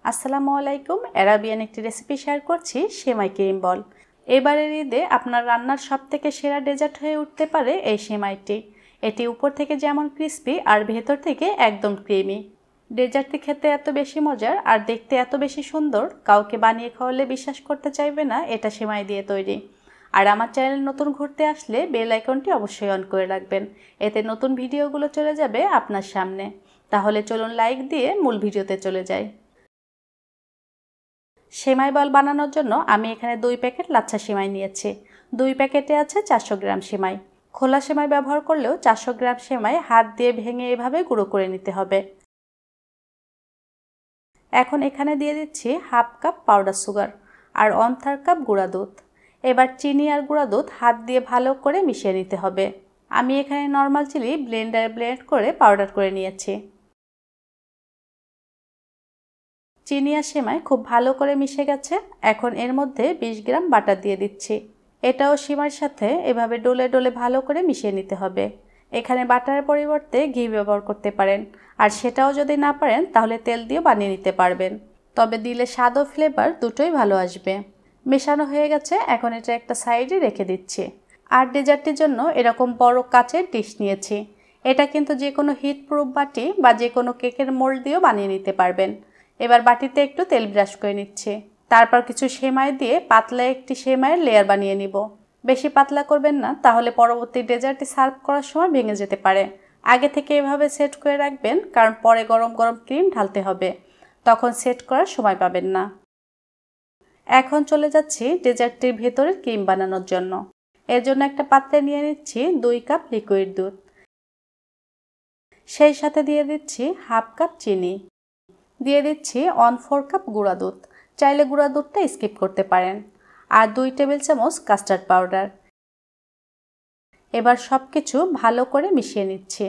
আসসালামু আলাইকুম। অ্যারাবিয়ান একটি রেসিপি শেয়ার করছি, সেমাই ক্রিম বল। এবারের ঈদে আপনার রান্নার সবথেকে সেরা ডেজার্ট হয়ে উঠতে পারে এই সেমাইটি। এটি উপর থেকে যেমন ক্রিস্পি আর ভেতর থেকে একদম ক্রিমি। ডেজার্টটি খেতে এত বেশি মজার আর দেখতে এত বেশি সুন্দর, কাউকে বানিয়ে খাওয়ালে বিশ্বাস করতে চাইবে না এটা সেমাই দিয়ে তৈরি। আর আমার চ্যানেল নতুন ঘুরতে আসলে বেল আইকনটি অবশ্যই অন করে রাখবেন, এতে নতুন ভিডিওগুলো চলে যাবে আপনার সামনে। তাহলে চলুন লাইক দিয়ে মূল ভিডিওতে চলে যাই। সেমাই বল বানানোর জন্য আমি এখানে 2 প্যাকেট লাচ্ছা সেমাই নিয়েছি। 2 প্যাকেটে আছে 400 গ্রাম সেমাই। খোলা সেমাই ব্যবহার করলেও 400 গ্রাম সেমাই হাত দিয়ে ভেঙে এভাবে গুঁড়ো করে নিতে হবে। এখন এখানে দিয়ে দিচ্ছি হাফ কাপ পাউডার সুগার আর 1/3 কাপ গুঁড়া দুধ। এবার চিনি আর গুঁড়া দুধ হাত দিয়ে ভালো করে মিশিয়ে নিতে হবে। আমি এখানে নর্মাল চিনি ব্লেন্ডারে ব্লেন্ড করে পাউডার করে নিয়েছি। চিনি আর সেমাই খুব ভালো করে মিশে গেছে। এখন এর মধ্যে 20 গ্রাম বাটার দিয়ে দিচ্ছি। এটাও সেমাইয়ের সাথে এভাবে ডলে ডলে ভালো করে মিশিয়ে নিতে হবে। এখানে বাটারের পরিবর্তে ঘি ব্যবহার করতে পারেন, আর সেটাও যদি না পারেন তাহলে তেল দিয়ে বানিয়ে নিতে পারবেন। তবে দিলে স্বাদ ও ফ্লেভার দুটোই ভালো আসবে। মেশানো হয়ে গেছে, এখন এটা একটা সাইডে রেখে দিচ্ছি। আর ডেজার্টের জন্য এরকম বড় কাচের ডিশ নিয়েছি। এটা কিন্তু যে কোনো হিট প্রুফ বাটি বা যে কোনো কেকের মোল্ড দিয়েও বানিয়ে নিতে পারবেন। এবার বাটিতে একটু তেল ব্রাশ করে নিচ্ছে। তারপর কিছু সেমাই দিয়ে পাতলা একটি সেমাইয়ের লেয়ার বানিয়ে নিব। বেশি পাতলা করবেন না, তাহলে পরবর্তী ডেজার্টটি সার্ভ করার সময় ভেঙে যেতে পারে। আগে থেকে এভাবে সেট করে রাখবেন, কারণ পরে গরম গরম ক্রিম ঢালতে হবে, তখন সেট করার সময় পাবেন না। এখন চলে যাচ্ছি ডেজার্টটির ভেতরের ক্রিম বানানোর জন্য। এর জন্য একটা পাত্রে নিয়ে নিচ্ছি 2 কাপ লিকুইড দুধ। সেই সাথে দিয়ে দিচ্ছি হাফ কাপ চিনি। দিয়ে দিচ্ছি 1/4 কাপ গুঁড়া দুধ। চাইলে গুঁড়া দুধটা স্কিপ করতে পারেন। আর 2 টেবিল চামচ কাস্টার্ড পাউডার। এবার সব কিছু ভালো করে মিশিয়ে নিচ্ছি।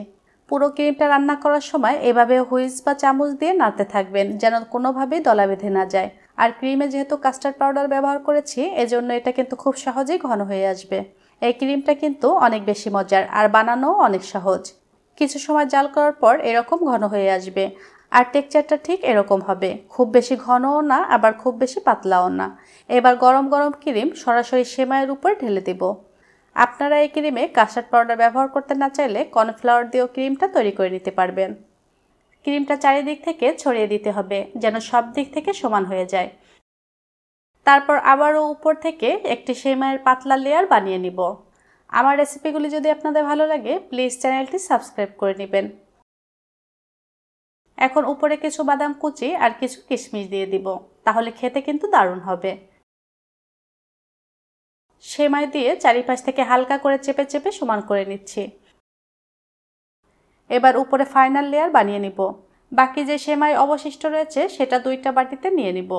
পুরো ক্রিমটা রান্না করার সময় এভাবে হুইস্ক বা চামচ দিয়ে নাড়তে থাকবেন, যেন কোনোভাবেই দলা বেঁধে না যায়। আর ক্রিমে যেহেতু কাস্টার্ড পাউডার ব্যবহার করেছি, এজন্য এটা কিন্তু খুব সহজেই ঘন হয়ে আসবে। এই ক্রিমটা কিন্তু অনেক বেশি মজার আর বানানোও অনেক সহজ। কিছু সময় জাল করার পর এরকম ঘন হয়ে আসবে। আর টেক্সচারটা ঠিক এরকম হবে, খুব বেশি ঘনও না আবার খুব বেশি পাতলাও না। এবার গরম গরম ক্রিম সরাসরি সেমাইয়ের উপর ঢেলে দেব। আপনারা এই ক্রিমে কাস্টার্ড পাউডার ব্যবহার করতে না চাইলে কর্নফ্লাওয়ার দিয়েও ক্রিমটা তৈরি করে নিতে পারবেন। ক্রিমটা চারিদিক থেকে ছড়িয়ে দিতে হবে, যেন সব দিক থেকে সমান হয়ে যায়। তারপর আবারও উপর থেকে একটি সেমাইয়ের পাতলা লেয়ার বানিয়ে নিব। আমার রেসিপিগুলি যদি আপনাদের ভালো লাগে, প্লিজ চ্যানেলটি সাবস্ক্রাইব করে নেবেন। এখন উপরে কিছু বাদাম কুচি আর কিছু কিশমিশ দিয়ে দিব, তাহলে খেতে কিন্তু দারুণ হবে। সেমাই দিয়ে চারিপাশ থেকে হালকা করে চেপে চেপে সমান করে নিচ্ছি। এবার উপরে ফাইনাল লেয়ার বানিয়ে নিব। বাকি যে সেমাই অবশিষ্ট রয়েছে সেটা 2টা বাটিতে নিয়ে নিব।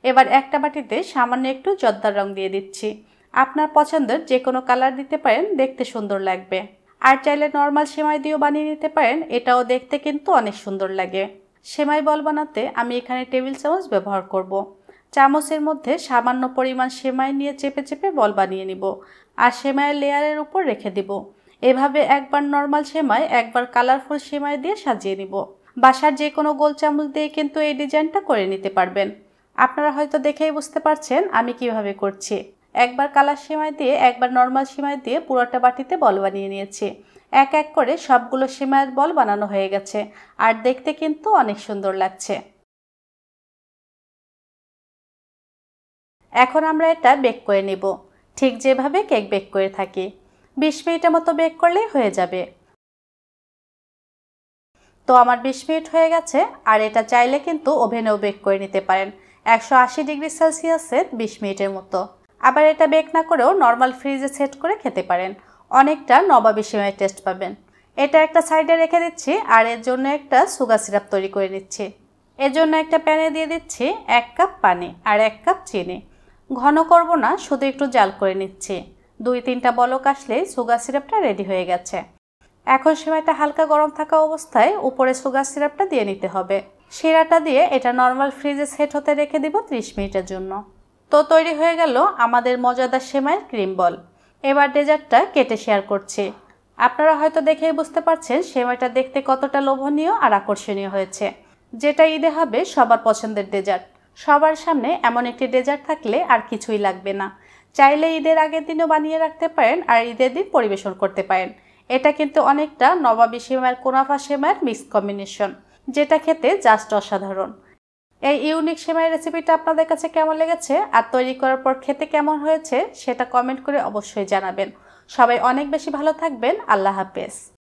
এবার একটা বাটিতে সামান্য একটু জর্দার রং দিয়ে দিচ্ছি। আপনার পছন্দের যে কোনো কালার দিতে পারেন, দেখতে সুন্দর লাগবে। আর চাইলে নর্মাল সেমাই দিয়েও বানিয়ে নিতে পারেন, এটাও দেখতে কিন্তু অনেক সুন্দর লাগে। সেমাই বল বানাতে আমি এখানে টেবিল চামচ ব্যবহার করব। চামচের মধ্যে সামান্য পরিমাণ সেমাই নিয়ে চেপে চেপে বল বানিয়ে নিব আর সেমাইয়ের লেয়ারের উপর রেখে দিব। এভাবে একবার নর্মাল সেমাই, একবার কালারফুল সেমাই দিয়ে সাজিয়ে নিব। বাসার যে কোনো গোল চামচ দিয়ে কিন্তু এই ডিজাইনটা করে নিতে পারবেন। আপনারা হয়তো দেখেই বুঝতে পারছেন আমি কিভাবে করছি। একবার কালার সেমাই দিয়ে, একবার নর্মাল সেমাই দিয়ে পুরোটা বাটিতে বল বানিয়ে নিয়েছি। এক এক করে সবগুলো সেমাইয়ের বল বানানো হয়ে গেছে, আর দেখতে কিন্তু অনেক সুন্দর লাগছে। এখন আমরা এটা বেক করে নেব, ঠিক যেভাবে কেক বেক করে থাকি। 20 মিনিটের মতো বেক করলেই হয়ে যাবে। তো আমার 20 মিনিট হয়ে গেছে, আর এটা চাইলে কিন্তু ওভেনেও বেক করে নিতে পারেন 180 ডিগ্রি সেলসিয়াসে 20 মিনিটের মতো। আবার এটা বেক না করেও নর্মাল ফ্রিজে সেট করে খেতে পারেন, অনেকটা নবাবী সেমাইয়ের টেস্ট পাবেন। এটা একটা সাইডে রেখে দিচ্ছি, আর এর জন্য একটা সুগার সিরাপ তৈরি করে নিচ্ছি। এর জন্য একটা প্যানে দিয়ে দিচ্ছি 1 কাপ পানি আর 1 কাপ চিনি। ঘন করব না, শুধু একটু জাল করে নিচ্ছি। 2-3টা বলক আসলেই সুগার সিরাপটা রেডি হয়ে গেছে। এখন সেমাইটা হালকা গরম থাকা অবস্থায় উপরে সুগার সিরাপটা দিয়ে নিতে হবে। শিরাটা দিয়ে এটা নর্মাল ফ্রিজে সেট হতে রেখে দিব 30 মিনিটের জন্য। তো তৈরি হয়ে গেল আমাদের মজাদার সেমাইয়ের ক্রিম বল। এবার ডেজার্টটা কেটে শেয়ার করছি। আপনারা হয়তো দেখেই বুঝতে পারছেন সেমাইটা দেখতে কতটা লোভনীয় আর আকর্ষণীয় হয়েছে। যেটা ঈদে হবে সবার পছন্দের ডেজার্ট। সবার সামনে এমন একটি ডেজার্ট থাকলে আর কিছুই লাগবে না। চাইলে ঈদের আগের দিনও বানিয়ে রাখতে পারেন আর ঈদের দিন পরিবেশন করতে পারেন। এটা কিন্তু অনেকটা নবাবী সেমাইয়ের কুনাফা সেমাইয়ের মিক্স কম্বিনেশন, যেটা খেতে জাস্ট অসাধারণ। এই ইউনিক সেমাই রেসিপিটা আপনাদের কাছে কেমন লেগেছে আর তৈরি করার পর খেতে কেমন হয়েছে সেটা কমেন্ট করে অবশ্যই জানাবেন। সবাই অনেক বেশি ভালো থাকবেন। আল্লাহ হাফেজ।